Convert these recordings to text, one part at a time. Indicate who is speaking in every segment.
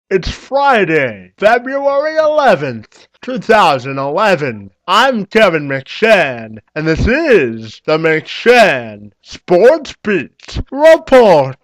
Speaker 1: It's Friday, February 11th, 2011. I'm Kevin McShann, and this is the McShann Sports Beat Report.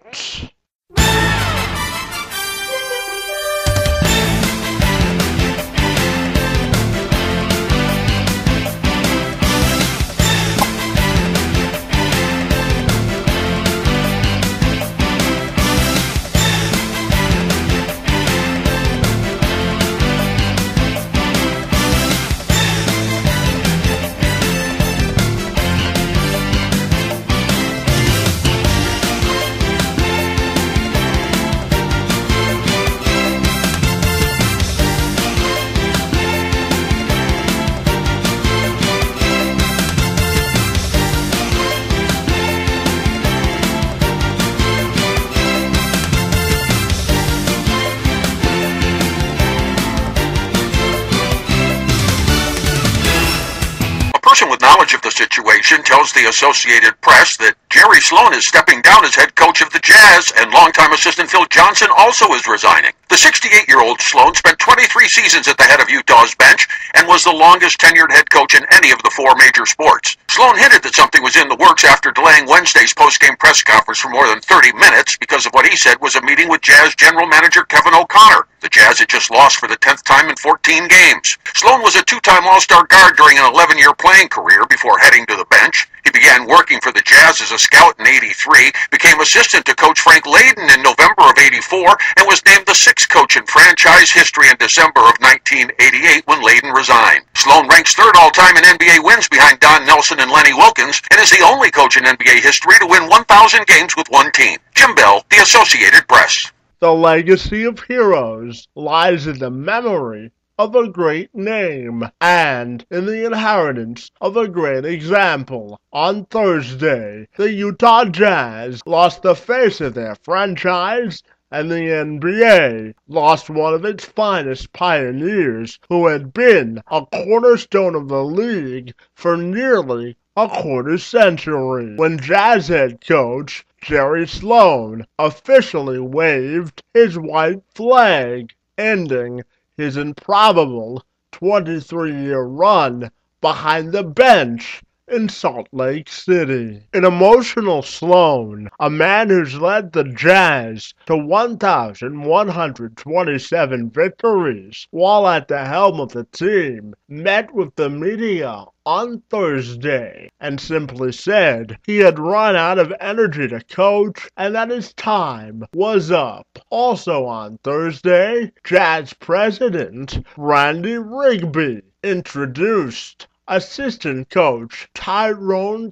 Speaker 2: Person with knowledge of the situation tells the Associated Press that Jerry Sloan is stepping down as head coach of the Jazz, and longtime assistant Phil Johnson also is resigning. The 68-year-old Sloan spent 23 seasons at the head of Utah's bench and was the longest tenured head coach in any of the four major sports. Sloan hinted that something was in the works after delaying Wednesday's post-game press conference for more than 30 minutes because of what he said was a meeting with Jazz general manager Kevin O'Connor. The Jazz had just lost for the 10th time in 14 games. Sloan was a two-time All-Star guard during an 11-year playing career before heading to the bench. He began working for the Jazz as a scout in '83, became assistant to Coach Frank Layden in November of '84, and was named the sixth coach in franchise history in December of 1988 when Layden resigned. Sloan ranks third all-time in NBA wins behind Don Nelson and Lenny Wilkens, and is the only coach in NBA history to win 1,000 games with one team. Jim Bell, The Associated Press.
Speaker 1: The legacy of heroes lies in the memory of a great name and in the inheritance of a great example. On Thursday, the Utah Jazz lost the face of their franchise, and the NBA lost one of its finest pioneers who had been a cornerstone of the league for nearly a quarter century, when Jazz head coach Jerry Sloan officially waved his white flag, ending his improbable 23-year run behind the bench in Salt Lake City. An emotional Sloan, a man who's led the Jazz to 1,127 victories while at the helm of the team, met with the media on Thursday and simply said he had run out of energy to coach and that his time was up. Also on Thursday, Jazz president Randy Rigby introduced assistant coach Ty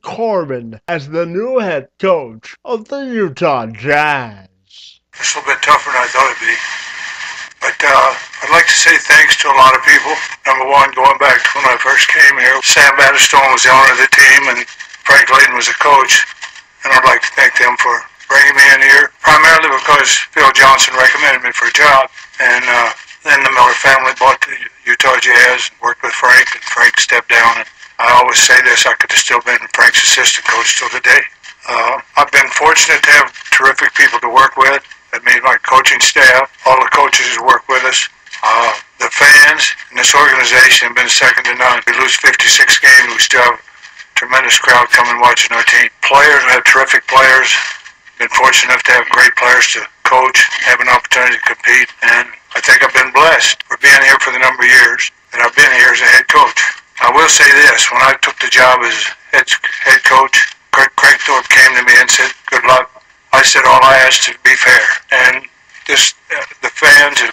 Speaker 1: Corbin as the new head coach of the Utah Jazz.
Speaker 3: It's a little bit tougher than I thought it'd be. But I'd like to say thanks to a lot of people. Number one, going back to when I first came here, Sam Battistone was the owner of the team and Frank Layden was the coach. And I'd like to thank them for bringing me in here, primarily because Phil Johnson recommended me for a job. And then the Miller family bought the Utah Jazz and worked with Frank, and Frank stepped down. And I always say this, I could have still been Frank's assistant coach till today. I've been fortunate to have terrific people to work with. That made my coaching staff, all the coaches who work with us. The fans in this organization have been second to none. We lose 56 games, we still have a tremendous crowd coming watching our team. Players, we have terrific players. Been fortunate enough to have great players to coach, have an opportunity to compete, and I think I've been blessed for being here for the number of years that I've been here as a head coach. I will say this, when I took the job as head coach, Craig Thorpe came to me and said, good luck. I said all I asked to be fair, and the fans have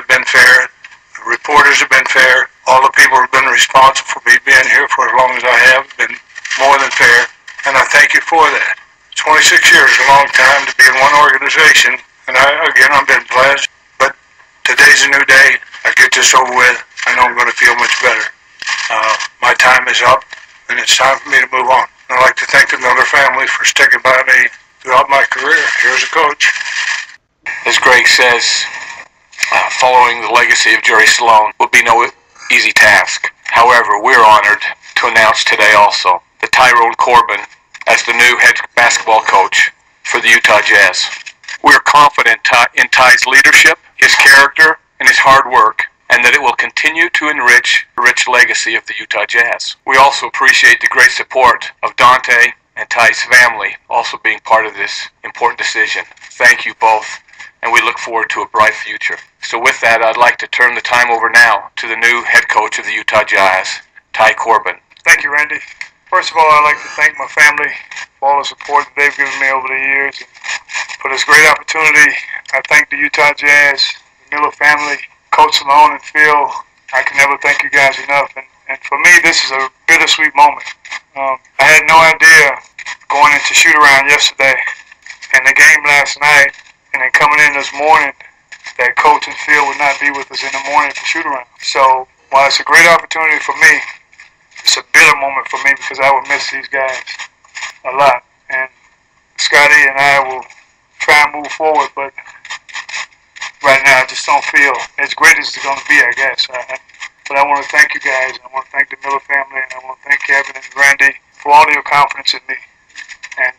Speaker 3: been fair, the reporters have been fair, all the people who have been responsible for me being here for as long as I have been more than fair, and I thank you for that. 26 years is a long time to be in one organization, and I've been blessed, but today's a new day. I get this over with, I know I'm going to feel much better. My time is up, and it's time for me to move on. And I'd like to thank the Miller family for sticking by me throughout my career here as a coach.
Speaker 4: As Greg says, following the legacy of Jerry Sloan will be no easy task. However, we're honored to announce today also that Ty Corbin as the new head basketball coach for the Utah Jazz. We're confident in Ty's leadership, his character, and his hard work, and that it will continue to enrich the rich legacy of the Utah Jazz. We also appreciate the great support of Dante and Ty's family also being part of this important decision. Thank you both, and we look forward to a bright future. So with that, I'd like to turn the time over now to the new head coach of the Utah Jazz, Ty Corbin.
Speaker 3: Thank you, Randy. First of all, I'd like to thank my family for all the support that they've given me over the years and for this great opportunity. I thank the Utah Jazz, the Miller family, Coach Sloan and Phil. I can never thank you guys enough. And for me, this is a bittersweet moment. I had no idea going into shoot-around yesterday and the game last night and then coming in this morning that Coach and Phil would not be with us in the morning for shoot-around. So while it's a great opportunity for me, it's a bitter moment for me because I will miss these guys a lot. And Scotty and I will try and move forward, but right now I just don't feel as great as it's going to be, I guess. But I want to thank you guys. I want to thank the Miller family, and I want to thank Kevin and Randy for all of your confidence in me. And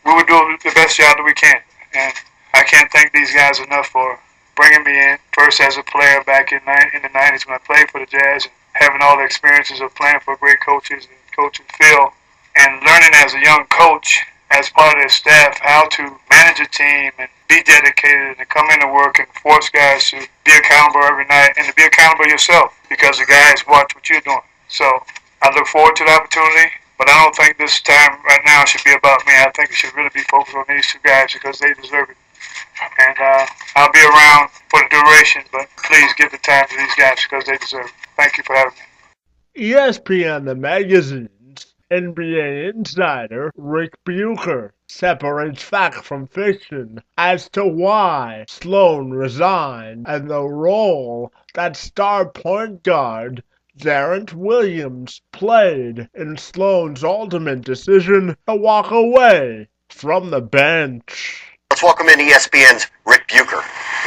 Speaker 3: we will do the best job that we can. And I can't thank these guys enough for bringing me in, first as a player back in the 90s when I played for the Jazz, and having all the experiences of playing for great coaches and coaching Phil, and learning as a young coach, as part of their staff, how to manage a team and be dedicated and to come into work and force guys to be accountable every night and to be accountable yourself because the guys watch what you're doing. So I look forward to the opportunity, but I don't think this time right now should be about me. I think it should really be focused on these two guys because they deserve it. And I'll be around for the duration, but please give the time to these guys because they deserve it. Thank you for having me.
Speaker 1: ESPN the Magazine's NBA insider Rick Bucher separates fact from fiction as to why Sloan resigned and the role that star point guard Darren Williams played in Sloan's ultimate decision to walk away from the bench.
Speaker 5: Let's welcome in ESPN's Rick Bucher.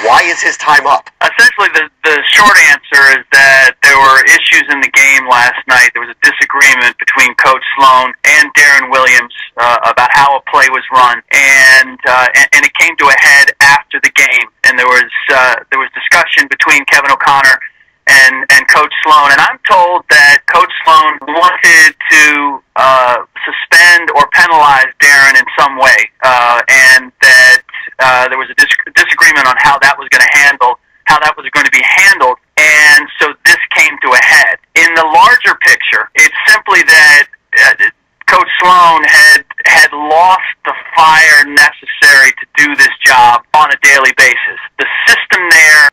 Speaker 5: Why is his time up?
Speaker 6: Essentially, the short answer is that there were issues in the game last night. There was a disagreement between Coach Sloan and Darren Williams about how a play was run, and it came to a head after the game. And there was discussion between Kevin O'Connor and Coach Sloan. And I'm told that Coach Sloan wanted to suspend or penalize Darren in some way, and that there was a disagreement on how that was going to be handled, and so this came to a head. In the larger picture, it's simply that Coach Sloan had lost the fire necessary to do this job on a daily basis. The system there,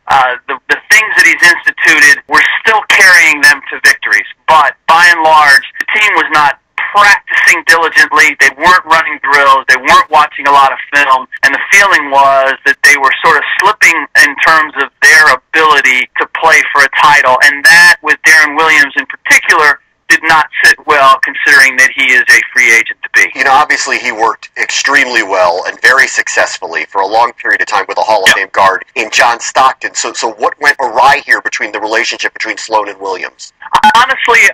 Speaker 6: the things that he's instituted, were still carrying them to victories, but by and large, the team was not practicing diligently, they weren't running drills, they weren't watching a lot of film, and the feeling was that they were sort of slipping in terms of their ability to play for a title, and that, with Darren Williams in particular, did not sit well considering that he is a free agent to be.
Speaker 5: You know, obviously he worked extremely well and very successfully for a long period of time with a Hall of Fame guard in John Stockton. So what went awry here between the relationship between Sloan and Williams?
Speaker 6: Honestly,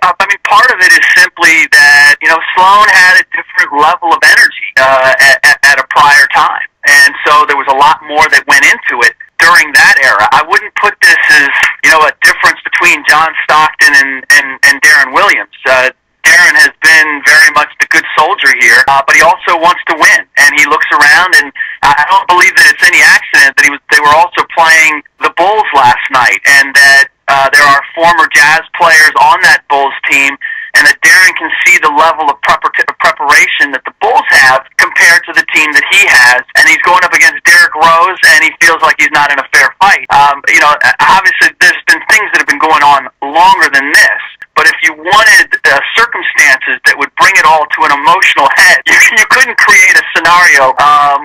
Speaker 6: part of it is simply that, Sloan had a different level of energy at a prior time. And so there was a lot more that went into it during that era. I wouldn't put this as, a difference between John Stockton and Darren Williams. Darren has been very much the good soldier here, but he also wants to win. And he looks around, and I don't believe that it's any accident that they were also playing the Bulls last night, and that there are former Jazz players on that Bulls team, and that Darren can see the level of preparation that the Bulls have compared to the team that he has, and he's going up against Derrick Rose, and he feels like he's not in a fair fight. Obviously there's been things that have been going on longer than this, but if you wanted circumstances that would bring it all to an emotional head, you couldn't create a scenario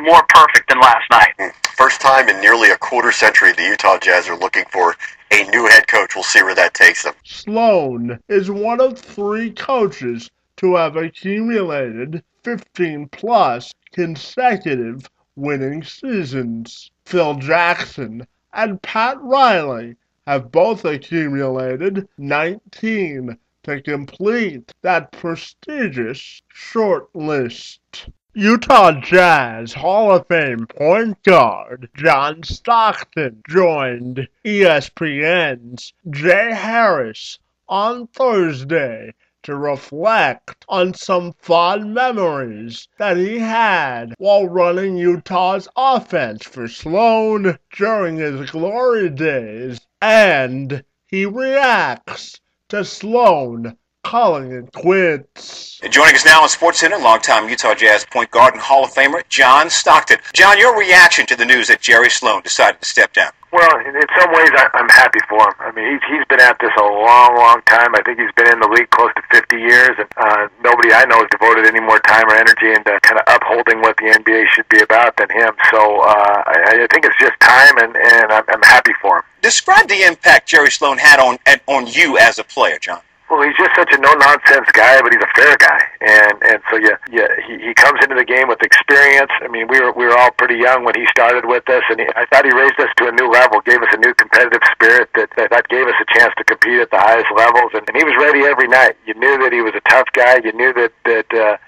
Speaker 6: more perfect than last night.
Speaker 5: First time in nearly a quarter century the Utah Jazz are looking for a new head coach. We'll see where that takes them.
Speaker 1: Sloan is one of 3 coaches to have accumulated 15-plus consecutive winning seasons. Phil Jackson and Pat Riley have both accumulated 19 to complete that prestigious short list. Utah Jazz Hall of Fame point guard John Stockton joined ESPN's Jay Harris on Thursday to reflect on some fond memories that he had while running Utah's offense for Sloan during his glory days, and he reacts to Sloan calling it quits.
Speaker 7: And joining us now on SportsCenter, longtime Utah Jazz point guard and Hall of Famer John Stockton. John, your reaction to the news that Jerry Sloan decided to step down?
Speaker 8: Well, in some ways, I'm happy for him. I mean, he's been at this a long, long time. I think he's been in the league close to 50 years, and nobody I know has devoted any more time or energy into kind of upholding what the NBA should be about than him. So I think it's just time, and I'm happy for him.
Speaker 7: Describe the impact Jerry Sloan had on you as a player, John.
Speaker 8: Well, he's just such a no-nonsense guy, but he's a fair guy, and so he comes into the game with experience. I mean, we were all pretty young when he started with us, and I thought he raised us to a new level, gave us a new competitive spirit that gave us a chance to compete at the highest levels, and he was ready every night. You knew that he was a tough guy. You knew that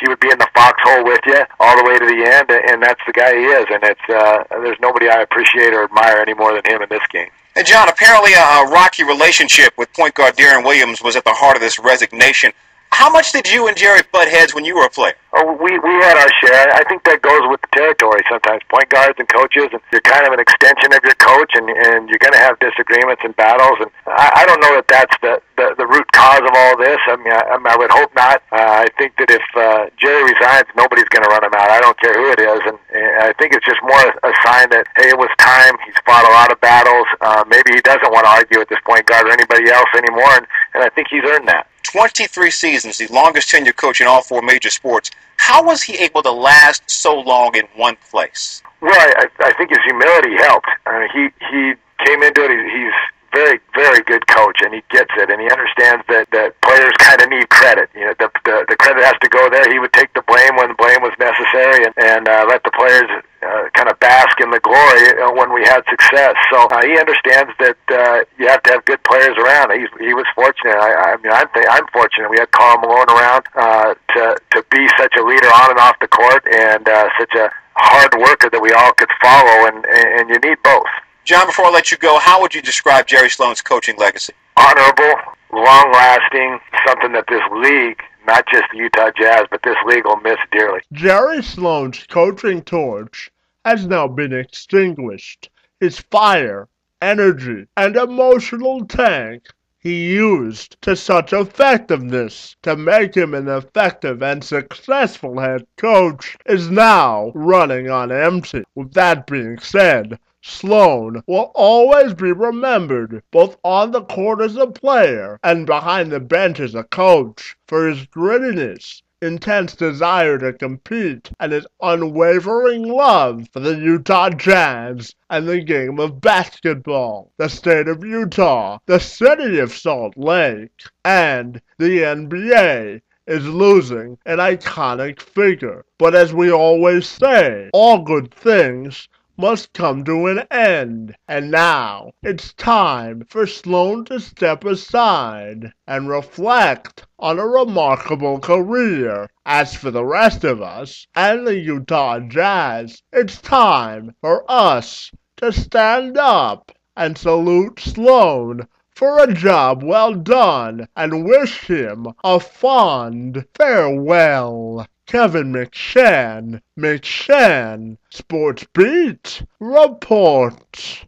Speaker 8: he would be in the foxhole with you all the way to the end, and that's the guy he is. And there's nobody I appreciate or admire any more than him in this game.
Speaker 7: And John, apparently a rocky relationship with point guard Darren Williams was at the heart of this resignation. How much did you and Jerry butt heads when you were a player?
Speaker 8: Oh, we had our share. I think that goes with the territory sometimes. Point guards and coaches, and you're kind of an extension of your coach, and you're going to have disagreements and battles. And I don't know that that's the root cause of all this. I mean, I would hope not. I think that if Jerry resigns, nobody's going to run him out. I don't care who it is. And I think it's just more a sign that, hey, it was time. He's fought a lot of battles. Maybe he doesn't want to argue with this point guard or anybody else anymore, and I think he's earned that.
Speaker 7: 23 seasons, the longest tenured coach in all 4 major sports. How was he able to last so long in one place?
Speaker 8: Well, I think his humility helped. I mean, he came into it. He's very, very good coach, and he gets it, and he understands that players kind of need credit. You know, the credit has to go there. He would take the blame when the blame was necessary, and let the players kind of bask in the glory when we had success. So he understands that you have to have good players around. He was fortunate. I mean, I'm fortunate. We had Karl Malone around to be such a leader on and off the court, and such a hard worker that we all could follow, and you need both.
Speaker 7: John, before I let you go, how would you describe Jerry Sloan's coaching legacy?
Speaker 8: Honorable, long-lasting, something that this league, not just the Utah Jazz, but this league will miss dearly.
Speaker 1: Jerry Sloan's coaching torch has now been extinguished. His fire, energy, and emotional tank he used to such effectiveness to make him an effective and successful head coach is now running on empty. With that being said, Sloan will always be remembered, both on the court as a player and behind the bench as a coach, for his grittiness, intense desire to compete, and his unwavering love for the Utah Jazz and the game of basketball, the state of Utah, the city of Salt Lake, and the NBA is losing an iconic figure. But as we always say, all good things must come to an end, and now it's time for Sloan to step aside and reflect on a remarkable career. As for the rest of us and the Utah Jazz, it's time for us to stand up and salute Sloan for a job well done and wish him a fond farewell. Kevin McShann, Sports Beat, report.